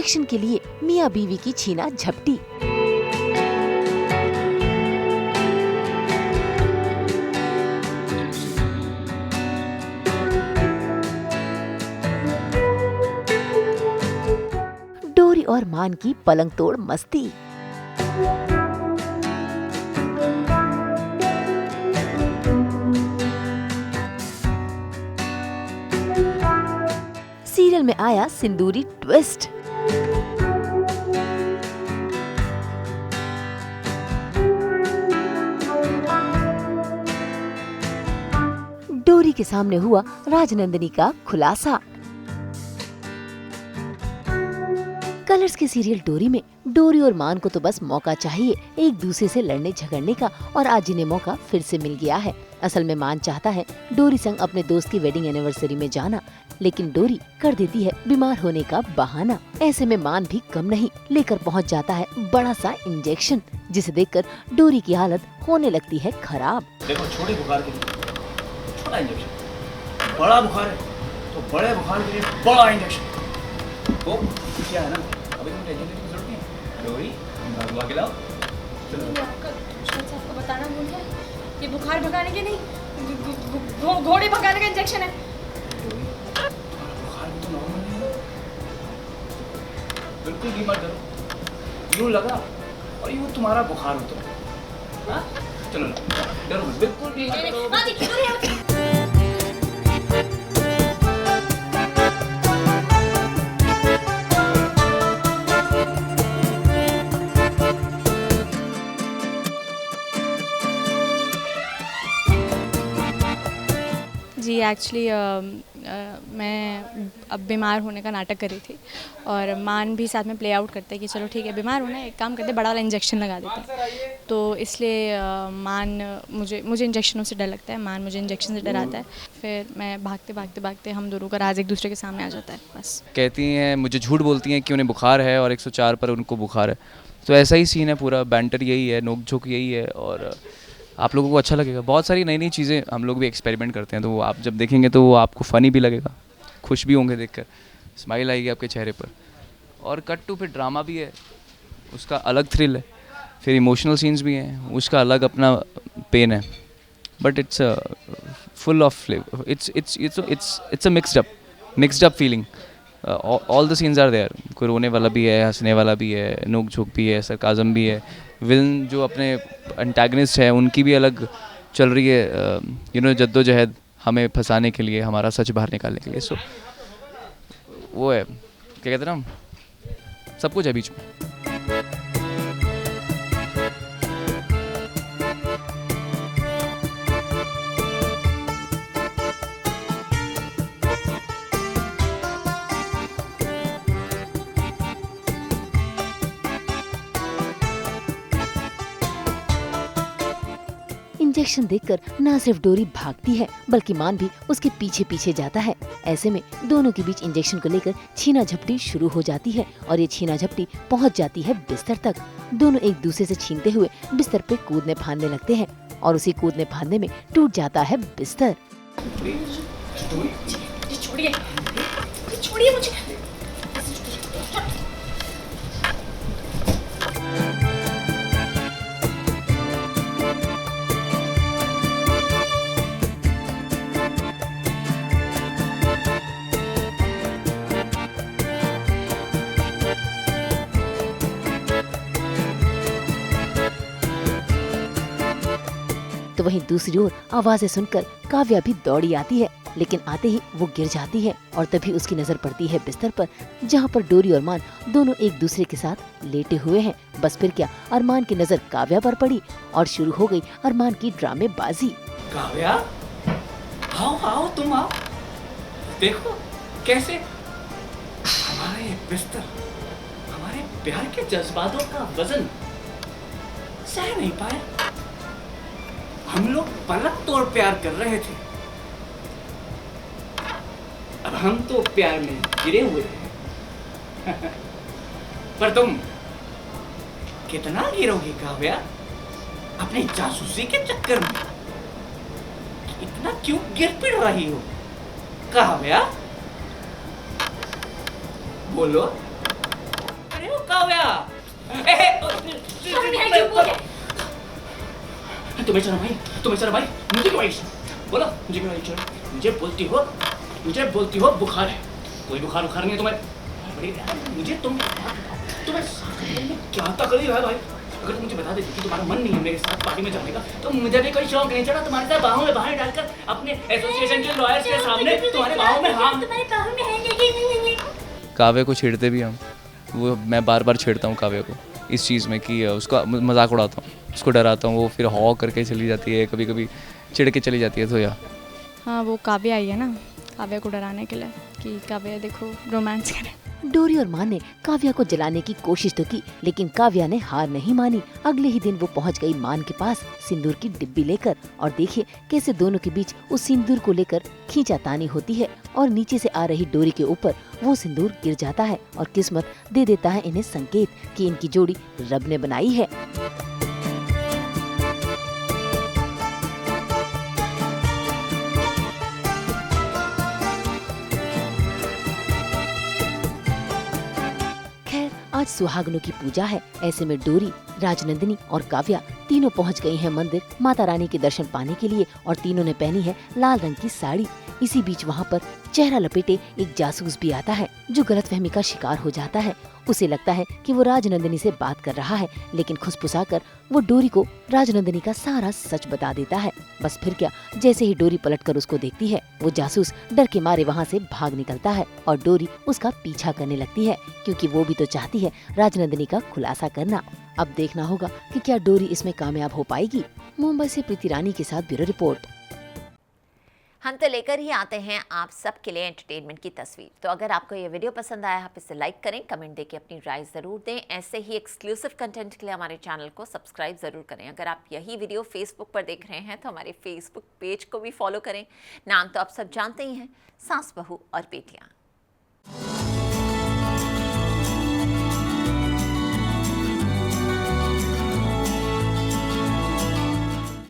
Injection के लिए मियाँ बीवी की छीना झपटी। डोरी और मान की पलंग तोड़ मस्ती। सीरियल में आया सिंदूरी ट्विस्ट। डोरी के सामने हुआ राजनंदिनी का खुलासा। कलर्स के सीरियल डोरी में डोरी और मान को तो बस मौका चाहिए एक दूसरे से लड़ने झगड़ने का, और आज इन्हें मौका फिर से मिल गया है। असल में मान चाहता है डोरी संग अपने दोस्त की वेडिंग एनिवर्सरी में जाना, लेकिन डोरी कर देती है बीमार होने का बहाना। ऐसे में मान भी कम नहीं, लेकर पहुंच जाता है बड़ा सा इंजेक्शन, जिसे देखकर डोरी की हालत होने लगती है खराब। देखो, छोटे बुखार के लिए छोटा इंजेक्शन, बड़ा बुखार है तो बड़े बुखार के लिए बड़ा इंजेक्शन। तो क्या है ना, अभी तुम टेंशन लेने की जरूरत नहीं है। डोरी, बुला के लाओ। चलो। आपको बताना भूल गया, ये बुखार भगाने के नहीं, घोड़े भगाने का इंजेक्शन है। बुखार भी तो नॉर्मल है, बिल्कुल भी मत डरो। यूँ लगा और यूँ तुम्हारा बुखार हो तो, हाँ? चलो डरो मत, बिल्कुल भी मत डरो। जी एक्चुअली मैं अब बीमार होने का नाटक कर रही थी, और मान भी साथ में प्ले आउट करते हैं कि चलो ठीक है बीमार होना है, एक काम करते बड़ा वाला इंजेक्शन लगा देते हैं। तो इसलिए मान मुझे इंजेक्शनों से डर लगता है, मान मुझे इंजेक्शन से डराता है। फिर मैं भागते हम दोनों का राज एक दूसरे के सामने आ जाता है। बस कहती हैं, मुझे झूठ बोलती हैं कि उन्हें बुखार है और 104 पर उनको बुखार है। तो ऐसा ही सीन है पूरा, बैंटर यही है, नोक झोंक यही है, और आप लोगों को अच्छा लगेगा। बहुत सारी नई नई चीज़ें हम लोग भी एक्सपेरिमेंट करते हैं, तो वो आप जब देखेंगे तो वो आपको फ़नी भी लगेगा, खुश भी होंगे देखकर, स्माइल आएगी आपके चेहरे पर। और कट टू फिर ड्रामा भी है, उसका अलग थ्रिल है, फिर इमोशनल सीन्स भी हैं, उसका अलग अपना पेन है। But it's full of flavour, it's a mixed up feeling. All the scenes are there, कोई रोने वाला भी है, हंसने वाला भी है, नोक झोंक भी है, सरकाज़म भी है। विलन जो अपने एंटागनिस्ट है उनकी भी अलग चल रही है, जद्दोजहद हमें फंसाने के लिए, हमारा सच बाहर निकालने के लिए। सो वो है, क्या कहते हैं ना, सब कुछ है बीच में। इंजेक्शन देखकर न सिर्फ डोरी भागती है, बल्कि मान भी उसके पीछे पीछे जाता है। ऐसे में दोनों के बीच इंजेक्शन को लेकर छीना झपटी शुरू हो जाती है, और ये छीना झपटी पहुंच जाती है बिस्तर तक। दोनों एक दूसरे से छीनते हुए बिस्तर पे कूदने फांदने लगते हैं, और उसी कूदने फांदने में टूट जाता है बिस्तर। छोड़िए मुझे। तो वहीं दूसरी ओर आवाजें सुनकर काव्या भी दौड़ी आती है, लेकिन आते ही वो गिर जाती है, और तभी उसकी नजर पड़ती है बिस्तर पर, जहाँ पर डोरी और मान दोनों एक दूसरे के साथ लेटे हुए हैं। बस फिर क्या, अरमान की नजर काव्या पर पड़ी और शुरू हो गई अरमान की ड्रामेबाजी। काव्या, आओ तुम आओ, देखो कैसे हमारा ये बिस्तर हमारे प्यार के जज्बातों का वजन सह नहीं पाया। हम लोग पलक तोड़ प्यार कर रहे थे, अब हम तो प्यार में गिरे हुए हैं। पर तुम कितना गिरोगी काव्या अपनी जासूसी के चक्कर में? इतना क्यों गिर पिट रही हो काव्या? बोलो काव्या तुम्हें शर्म आई मुझे क्यों आई बोलो मुझे क्यों आई शर्म मुझे बोलती हो बुखार है कोई बुखार नहीं है तुम्हें मुझे तुम्हें क्या तकलीफ है भाई अगर तुम मुझे बता देती कि तुम्हारा मन नहीं है मेरे साथ पार्टी में जाने का तो मुझे भी कोई शौक नहीं चढ़ा तुम्हारे साथ बाहों में बाहें डालकर अपने एसोसिएशन के लॉयर्स के सामने तुम्हारे बाहों में हाँ काव्या को छेड़ते भी हम, वो मैं बार बार छेड़ता हूँ काव्या को इस चीज़ में कि उसका मजाक उड़ाता हूँ, उसको डराता हूँ, वो फिर हॉ करके चली जाती है, कभी कभी चिढ़ के चली जाती है। तो या हाँ, वो काव्या आई है ना काव्या को डराने के लिए कि काव्या देखो रोमांस करें। डोरी और मान ने काव्या को जलाने की कोशिश तो की, लेकिन काव्या ने हार नहीं मानी। अगले ही दिन वो पहुंच गई मान के पास सिंदूर की डिब्बी लेकर, और देखिए कैसे दोनों के बीच उस सिंदूर को लेकर खींचातानी होती है, और नीचे से आ रही डोरी के ऊपर वो सिंदूर गिर जाता है और किस्मत दे देता है इन्हें संकेत कि इनकी जोड़ी रब ने बनाई है। आज सुहागनों की पूजा है, ऐसे में डोरी, राजनंदिनी और काव्या तीनों पहुंच गई हैं मंदिर माता रानी के दर्शन पाने के लिए, और तीनों ने पहनी है लाल रंग की साड़ी। इसी बीच वहां पर चेहरा लपेटे एक जासूस भी आता है जो गलतफहमी का शिकार हो जाता है। उसे लगता है कि वो राजनंदिनी से बात कर रहा है, लेकिन खुसफुसाकर वो डोरी को राजनंदिनी का सारा सच बता देता है। बस फिर क्या, जैसे ही डोरी पलटकर उसको देखती है, वो जासूस डर के मारे वहाँ से भाग निकलता है और डोरी उसका पीछा करने लगती है, क्योंकि वो भी तो चाहती है राजनंदिनी का खुलासा करना। अब देखना होगा कि क्या डोरी इसमें कामयाब हो पाएगी। मुंबई से प्रीति रानी के साथ ब्यूरो रिपोर्ट। हम तो लेकर ही आते हैं आप सबके लिए एंटरटेनमेंट की तस्वीर। तो अगर आपको ये वीडियो पसंद आया, आप इसे लाइक करें, कमेंट देके अपनी राय ज़रूर दें। ऐसे ही एक्सक्लूसिव कंटेंट के लिए हमारे चैनल को सब्सक्राइब ज़रूर करें। अगर आप यही वीडियो फेसबुक पर देख रहे हैं तो हमारे फेसबुक पेज को भी फॉलो करें। नाम तो आप सब जानते ही हैं, सास बहू और बेटियाँ।